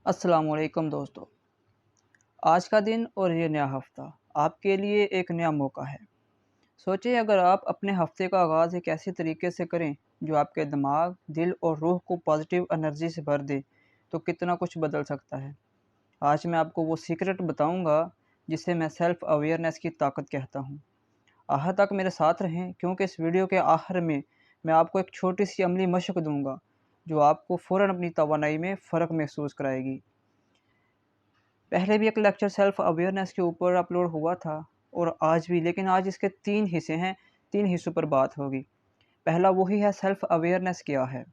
अस्सलामुअलैकुम दोस्तों। आज का दिन और ये नया हफ़्ता आपके लिए एक नया मौका है। सोचिए अगर आप अपने हफ़्ते का आगाज़ एक ऐसे तरीके से करें जो आपके दिमाग, दिल और रूह को पॉजिटिव एनर्जी से भर दे, तो कितना कुछ बदल सकता है। आज मैं आपको वो सीक्रेट बताऊंगा जिसे मैं सेल्फ़ अवेयरनेस की ताकत कहता हूँ। आखिर तक मेरे साथ रहें क्योंकि इस वीडियो के आखिर में मैं आपको एक छोटी सी अमली मशक दूंगा जो आपको फ़ौरन अपनी तवानाई में फ़र्क महसूस कराएगी। पहले भी एक लेक्चर सेल्फ अवेयरनेस के ऊपर अपलोड हुआ था और आज भी, लेकिन आज इसके 3 हिस्से हैं, 3 हिस्सों पर बात होगी। पहला वही है सेल्फ अवेयरनेस क्या है?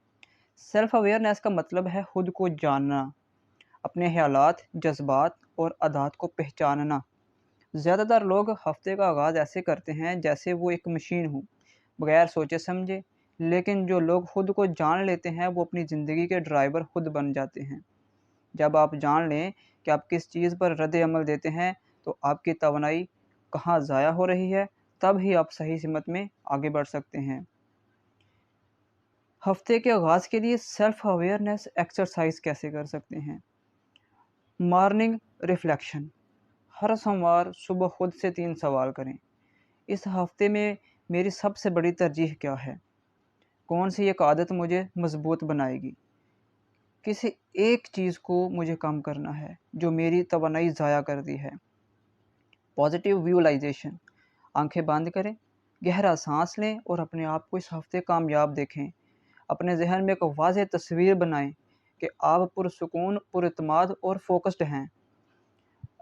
सेल्फ अवेयरनेस का मतलब है खुद को जानना, अपने ख़यालात, जज़्बात और आदत को पहचानना। ज़्यादातर लोग हफ़्ते का आगाज़ ऐसे करते हैं जैसे वो एक मशीन हो, बगैर सोचे समझे। लेकिन जो लोग खुद को जान लेते हैं वो अपनी ज़िंदगी के ड्राइवर खुद बन जाते हैं। जब आप जान लें कि आप किस चीज़ पर रद्द-ए-अमल देते हैं, तो आपकी तवानाई कहाँ ज़ाया हो रही है, तब ही आप सही सिमत में आगे बढ़ सकते हैं। हफ्ते के आगाज़ के लिए सेल्फ अवेयरनेस एक्सरसाइज कैसे कर सकते हैं? Morning reflection. हर सोमवार सुबह खुद से 3 सवाल करें। इस हफ्ते में मेरी सबसे बड़ी तरजीह क्या है? कौन सी एक आदत मुझे मज़बूत बनाएगी? किसी एक चीज़ को मुझे कम करना है जो मेरी तवानाई ज़ाया करती है। Positive visualization. आंखें बंद करें, गहरा सांस लें और अपने आप को इस हफ्ते कामयाब देखें। अपने जहन में एक वाज़ेह तस्वीर बनाएं कि आप पुरसुकून, पुरएतमाद और फोकस्ड हैं।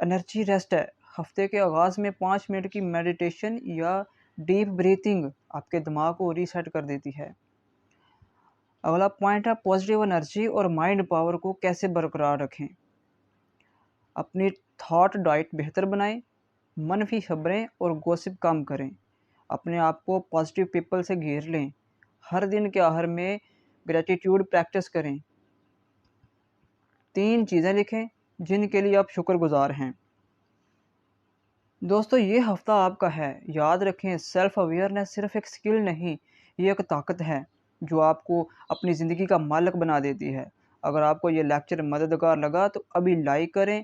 एनर्जी रेस्ट है। हफ्ते के आगाज़ में 5 मिनट की मेडिटेशन या डीप ब्रीथिंग आपके दिमाग को रीसेट कर देती है। अगला पॉइंट है पॉजिटिव एनर्जी और माइंड पावर को कैसे बरकरार रखें। अपनी थॉट डाइट बेहतर बनाएं, मनफी खबरें और गॉसिप कम करें। अपने आप को पॉजिटिव पीपल से घेर लें। हर दिन के आखिर में ग्रेटिट्यूड प्रैक्टिस करें। 3 चीज़ें लिखें जिनके लिए आप शुक्रगुजार हैं। दोस्तों, ये हफ्ता आपका है। याद रखें, सेल्फ अवेयरनेस सिर्फ एक स्किल नहीं, ये एक ताकत है जो आपको अपनी ज़िंदगी का मालिक बना देती है। अगर आपको ये लेक्चर मददगार लगा तो अभी लाइक करें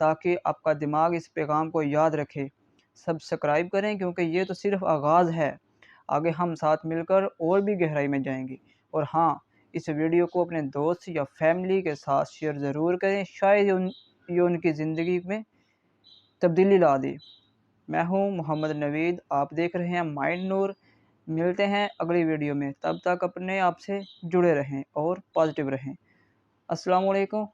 ताकि आपका दिमाग इस पैगाम को याद रखे। सब्सक्राइब करें क्योंकि ये तो सिर्फ आगाज़ है। आगे हम साथ मिलकर और भी गहराई में जाएंगे। और हाँ, इस वीडियो को अपने दोस्त या फैमिली के साथ शेयर ज़रूर करें, शायद ये उनकी ज़िंदगी में तब्दीली ला दे। मैं हूँ मोहम्मद नवीद, आप देख रहे हैं माइंड नूर। मिलते हैं अगली वीडियो में, तब तक अपने आप से जुड़े रहें और पॉजिटिव रहें। अस्सलाम वालेकुम।